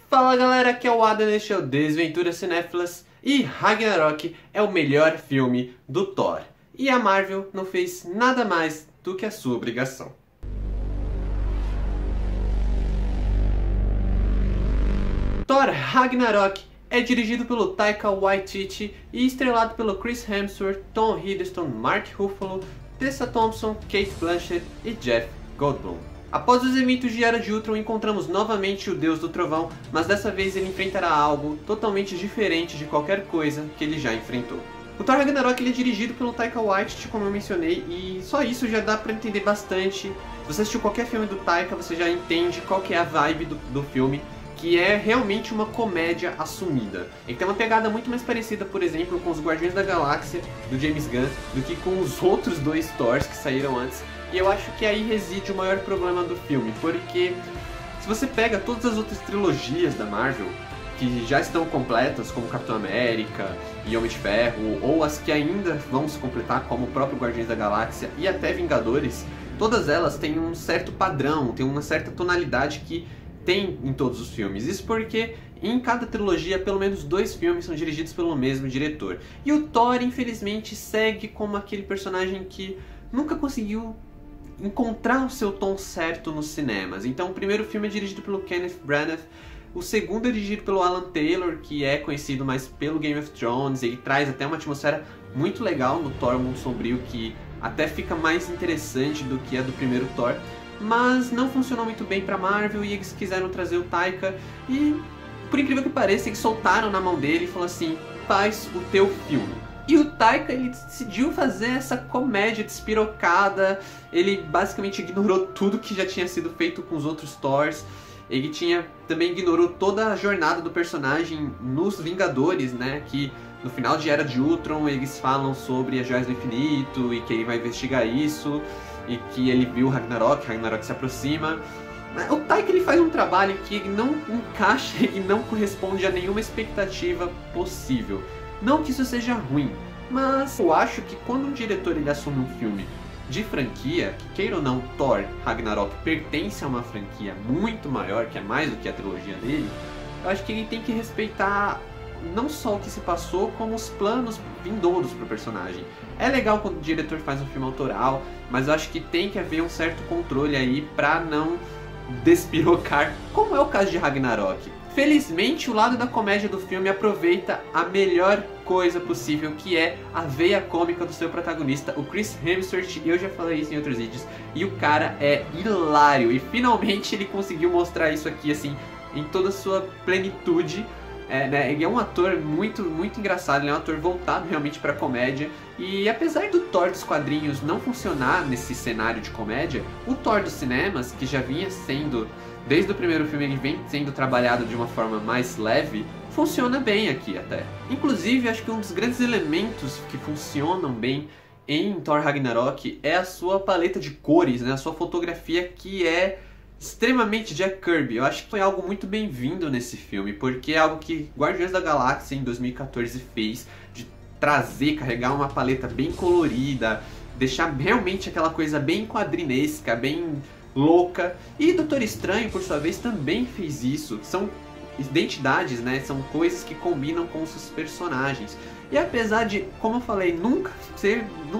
Fala galera, aqui é o Adam, este é o Desventuras Cinéfilas e Ragnarok é o melhor filme do Thor. E a Marvel não fez nada mais do que a sua obrigação. Thor Ragnarok é dirigido pelo Taika Waititi e estrelado pelo Chris Hemsworth, Tom Hiddleston, Mark Ruffalo, Tessa Thompson, Cate Blanchett e Jeff Goldblum. Após os eventos de Era de Ultron, encontramos novamente o Deus do Trovão, mas dessa vez ele enfrentará algo totalmente diferente de qualquer coisa que ele já enfrentou. O Thor Ragnarok ele é dirigido pelo Taika Waititi, como eu mencionei, e só isso já dá pra entender bastante. Se você assistiu qualquer filme do Taika, você já entende qual que é a vibe do filme, que é realmente uma comédia assumida. Ele tem uma pegada muito mais parecida, por exemplo, com os Guardiões da Galáxia, do James Gunn, do que com os outros dois Thors que saíram antes. E eu acho que aí reside o maior problema do filme, porque se você pega todas as outras trilogias da Marvel, que já estão completas, como Capitão América e Homem de Ferro, ou as que ainda vão se completar, como o próprio Guardiões da Galáxia e até Vingadores, todas elas têm um certo padrão, têm uma certa tonalidade que tem em todos os filmes. Isso porque em cada trilogia, pelo menos 2 filmes são dirigidos pelo mesmo diretor. E o Thor, infelizmente, segue como aquele personagem que nunca conseguiu encontrar o seu tom certo nos cinemas. Então o primeiro filme é dirigido pelo Kenneth Branagh, o segundo é dirigido pelo Alan Taylor, que é conhecido mais pelo Game of Thrones. Ele traz até uma atmosfera muito legal no Thor Mundo Sombrio, que até fica mais interessante do que a do primeiro Thor, mas não funcionou muito bem pra Marvel e eles quiseram trazer o Taika e, por incrível que pareça, eles soltaram na mão dele e falaram assim: faz o teu filme. E o Taika, ele decidiu fazer essa comédia despirocada. Ele basicamente ignorou tudo que já tinha sido feito com os outros Thors. Ele também ignorou toda a jornada do personagem nos Vingadores, né? Que no final de Era de Ultron eles falam sobre as Joias do Infinito e que ele vai investigar isso. E que ele viu Ragnarok se aproxima. O Taika ele faz um trabalho que ele não encaixa e não corresponde a nenhuma expectativa possível. Não que isso seja ruim, mas eu acho que quando um diretor ele assume um filme de franquia, que queira ou não, Thor Ragnarok pertence a uma franquia muito maior, que é mais do que a trilogia dele, eu acho que ele tem que respeitar não só o que se passou, como os planos vindouros pro personagem. É legal quando o diretor faz um filme autoral, mas eu acho que tem que haver um certo controle aí pra não despirocar, como é o caso de Ragnarok. Felizmente, o lado da comédia do filme aproveita a melhor coisa possível, que é a veia cômica do seu protagonista, o Chris Hemsworth. Eu já falei isso em outros vídeos, e o cara é hilário, e finalmente ele conseguiu mostrar isso aqui, assim, em toda a sua plenitude. Ele é um ator muito engraçado, ele é um ator voltado realmente para comédia. E apesar do Thor dos quadrinhos não funcionar nesse cenário de comédia, o Thor dos cinemas, que já vinha sendo, desde o primeiro filme ele vem sendo trabalhado de uma forma mais leve, funciona bem aqui até. Inclusive, acho que um dos grandes elementos que funcionam bem em Thor Ragnarok é a sua paleta de cores, né? A sua fotografia, que é extremamente Jack Kirby. Eu acho que foi algo muito bem-vindo nesse filme, porque é algo que Guardiões da Galáxia em 2014 fez, de trazer, carregar uma paleta bem colorida, deixar realmente aquela coisa bem quadrinesca, bem louca. E Doutor Estranho, por sua vez, também fez isso. São identidades, né? São coisas que combinam com os seus personagens. E apesar de, como eu falei, nunca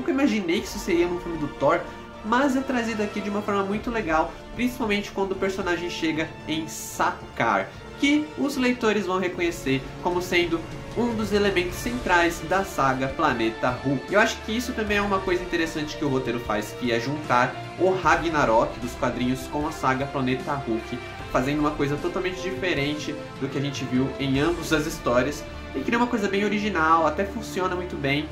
imaginei que isso seria no filme do Thor, mas é trazido aqui de uma forma muito legal, principalmente quando o personagem chega em Sakaar, que os leitores vão reconhecer como sendo um dos elementos centrais da saga Planeta Hulk. Eu acho que isso também é uma coisa interessante que o roteiro faz, que é juntar o Ragnarok dos quadrinhos com a saga Planeta Hulk, fazendo uma coisa totalmente diferente do que a gente viu em ambas as histórias, e cria uma coisa bem original, até funciona muito bem,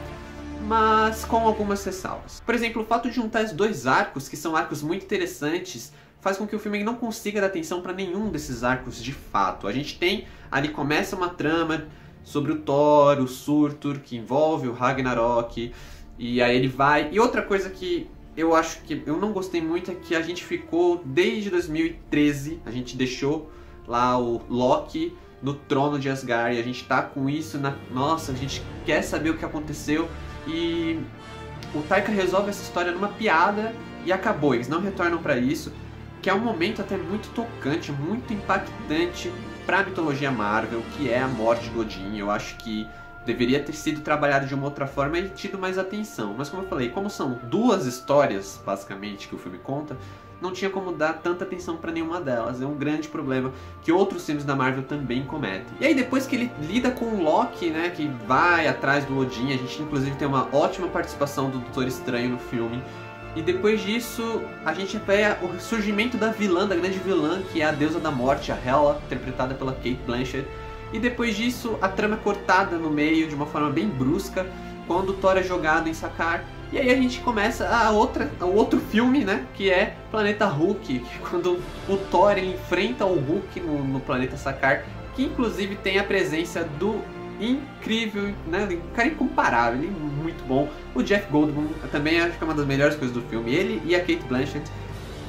mas com algumas ressalvas. Por exemplo, o fato de juntar os 2 arcos, que são arcos muito interessantes, faz com que o filme não consiga dar atenção para nenhum desses arcos de fato. A gente tem, ali começa uma trama sobre o Thor, o Surtur, que envolve o Ragnarok, e aí ele vai... E outra coisa que eu acho que eu não gostei muito é que a gente ficou desde 2013, a gente deixou lá o Loki no trono de Asgard, e a gente tá com isso na... Nossa, a gente quer saber o que aconteceu. E o Taika resolve essa história numa piada e acabou, eles não retornam pra isso, que é um momento até muito tocante, muito impactante, pra mitologia Marvel, que é a morte do Odin. Eu acho que deveria ter sido trabalhado de uma outra forma e tido mais atenção. Mas como eu falei, como são duas histórias, basicamente, que o filme conta, não tinha como dar tanta atenção pra nenhuma delas. É um grande problema que outros filmes da Marvel também cometem. E aí depois que ele lida com o Loki, né, que vai atrás do Odin, a gente inclusive tem uma ótima participação do Doutor Estranho no filme. E depois disso, a gente vê o surgimento da vilã, da grande vilã, que é a deusa da morte, a Hela, interpretada pela Cate Blanchett. E depois disso, a trama é cortada no meio de uma forma bem brusca, quando o Thor é jogado em Sakaar. E aí a gente começa o outro filme, né, que é Planeta Hulk, que é quando o Thor ele enfrenta o Hulk no planeta Sakaar, que inclusive tem a presença do incrível, né, um cara incomparável, ele é muito bom. O Jeff Goldblum também acho que é uma das melhores coisas do filme. Ele e a Cate Blanchett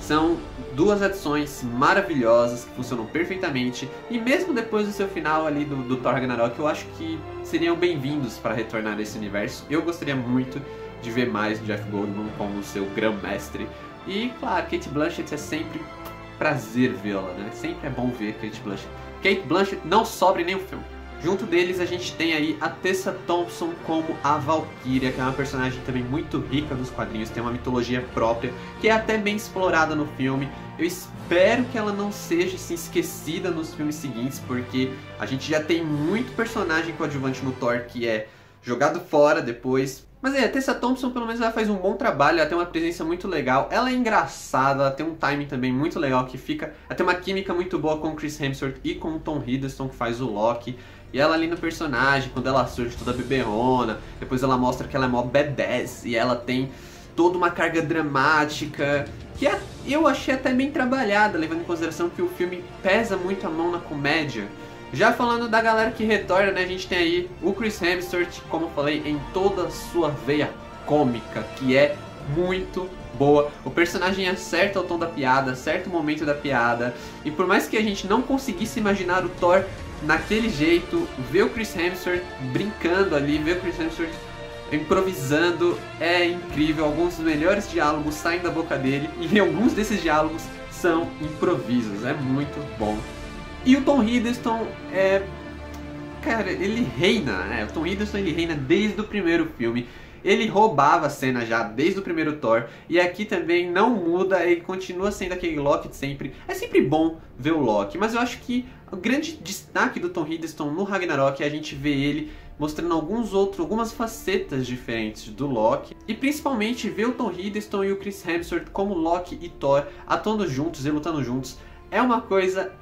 são duas adições maravilhosas que funcionam perfeitamente. E mesmo depois do seu final ali do Thor Ragnarok, eu acho que seriam bem-vindos para retornar a esse universo. Eu gostaria muito de ver mais o Jeff Goldblum como seu grão-mestre. E claro, Cate Blanchett é sempre prazer vê-la, né? Sempre é bom ver Cate Blanchett. Cate Blanchett não sobra em nenhum filme. Junto deles a gente tem aí a Tessa Thompson como a Valkyria, que é uma personagem também muito rica nos quadrinhos, tem uma mitologia própria, que é até bem explorada no filme. Eu espero que ela não seja assim, esquecida nos filmes seguintes, porque a gente já tem muito personagem coadjuvante no Thor que é jogado fora depois. Mas a Tessa Thompson pelo menos ela faz um bom trabalho, ela tem uma presença muito legal, ela é engraçada, ela tem um timing também muito legal que fica, ela tem uma química muito boa com o Chris Hemsworth e com o Tom Hiddleston que faz o Loki. E ela ali no personagem, quando ela surge toda beberrona, depois ela mostra que ela é mó badass e ela tem toda uma carga dramática que eu achei até bem trabalhada, levando em consideração que o filme pesa muito a mão na comédia. Já falando da galera que retorna, né, a gente tem aí o Chris Hemsworth, como eu falei, em toda a sua veia cômica, que é muito boa. O personagem acerta o tom da piada, acerta o momento da piada, e por mais que a gente não conseguisse imaginar o Thor naquele jeito, ver o Chris Hemsworth brincando ali, ver o Chris Hemsworth improvisando é incrível. Alguns dos melhores diálogos saem da boca dele, e alguns desses diálogos são improvisos, é muito bom. E o Tom Hiddleston cara, ele reina, né? O Tom Hiddleston ele reina desde o primeiro filme. Ele roubava a cena já desde o primeiro Thor. E aqui também não muda, ele continua sendo aquele Loki de sempre. É sempre bom ver o Loki, mas eu acho que o grande destaque do Tom Hiddleston no Ragnarok é a gente ver ele mostrando algumas facetas diferentes do Loki. E principalmente ver o Tom Hiddleston e o Chris Hemsworth como Loki e Thor atuando juntos e lutando juntos. É uma coisa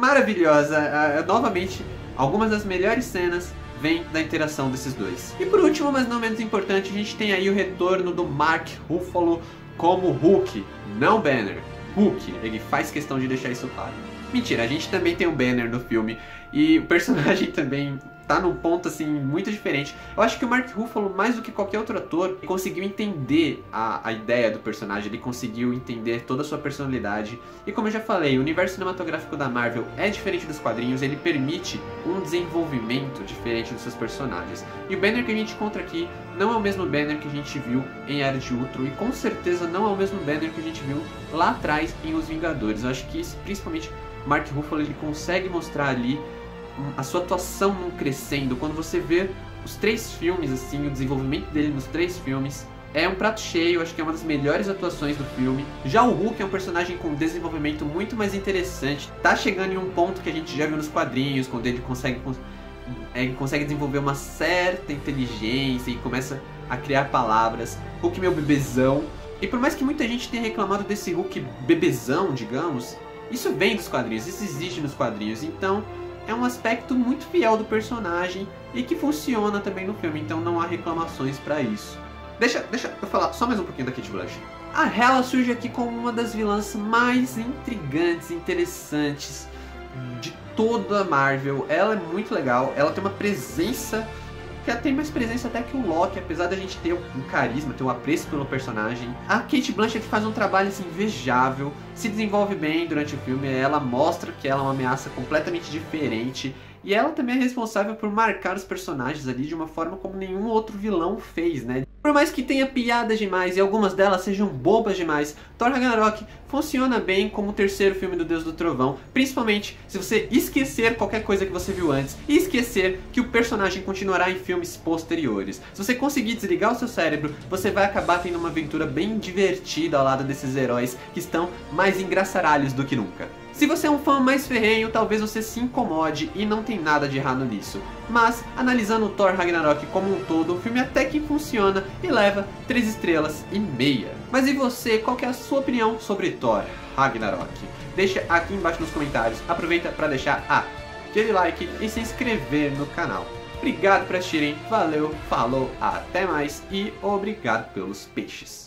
maravilhosa. Novamente, algumas das melhores cenas vêm da interação desses dois. E por último, mas não menos importante, a gente tem aí o retorno do Mark Ruffalo como Hulk, não Banner. Hulk, ele faz questão de deixar isso claro. Mentira, a gente também tem o Banner no filme e o personagem também tá num ponto assim muito diferente. Eu acho que o Mark Ruffalo, mais do que qualquer outro ator, conseguiu entender a ideia do personagem, ele conseguiu entender toda a sua personalidade. E como eu já falei, o universo cinematográfico da Marvel é diferente dos quadrinhos, ele permite um desenvolvimento diferente dos seus personagens. E o Banner que a gente encontra aqui não é o mesmo Banner que a gente viu em Era de Ultron, e com certeza não é o mesmo Banner que a gente viu lá atrás em Os Vingadores. Eu acho que isso, principalmente Mark Ruffalo, ele consegue mostrar ali a sua atuação crescendo. Quando você vê os 3 filmes, assim, o desenvolvimento dele nos 3 filmes é um prato cheio, acho que é uma das melhores atuações do filme. Já o Hulk é um personagem com desenvolvimento muito mais interessante, tá chegando em um ponto que a gente já viu nos quadrinhos, quando ele consegue desenvolver uma certa inteligência e começa a criar palavras. Hulk meu bebezão. E por mais que muita gente tenha reclamado desse Hulk bebezão, digamos, isso vem dos quadrinhos, isso existe nos quadrinhos, então é um aspecto muito fiel do personagem e que funciona também no filme, então não há reclamações pra isso. Deixa eu falar só mais um pouquinho da Cate Blanchett. A Hela surge aqui como uma das vilãs mais intrigantes e interessantes de toda a Marvel. Ela é muito legal, ela tem uma presença que ela tem mais presença até que o Loki, apesar da gente ter um carisma, ter um apreço pelo personagem. A Cate Blanchett faz um trabalho assim, invejável, se desenvolve bem durante o filme, ela mostra que ela é uma ameaça completamente diferente, e ela também é responsável por marcar os personagens ali de uma forma como nenhum outro vilão fez, né? Por mais que tenha piadas demais e algumas delas sejam bobas demais, Thor Ragnarok funciona bem como o terceiro filme do Deus do Trovão, principalmente se você esquecer qualquer coisa que você viu antes e esquecer que o personagem continuará em filmes posteriores. Se você conseguir desligar o seu cérebro, você vai acabar tendo uma aventura bem divertida ao lado desses heróis que estão mais engraçaralhos do que nunca. Se você é um fã mais ferrenho, talvez você se incomode e não tem nada de errado nisso. Mas, analisando o Thor Ragnarok como um todo, o filme até que funciona e leva 3 estrelas e meia. Mas e você, qual que é a sua opinião sobre Thor Ragnarok? Deixa aqui embaixo nos comentários, aproveita para deixar aquele like e se inscrever no canal. Obrigado por assistirem, valeu, falou, até mais e obrigado pelos peixes.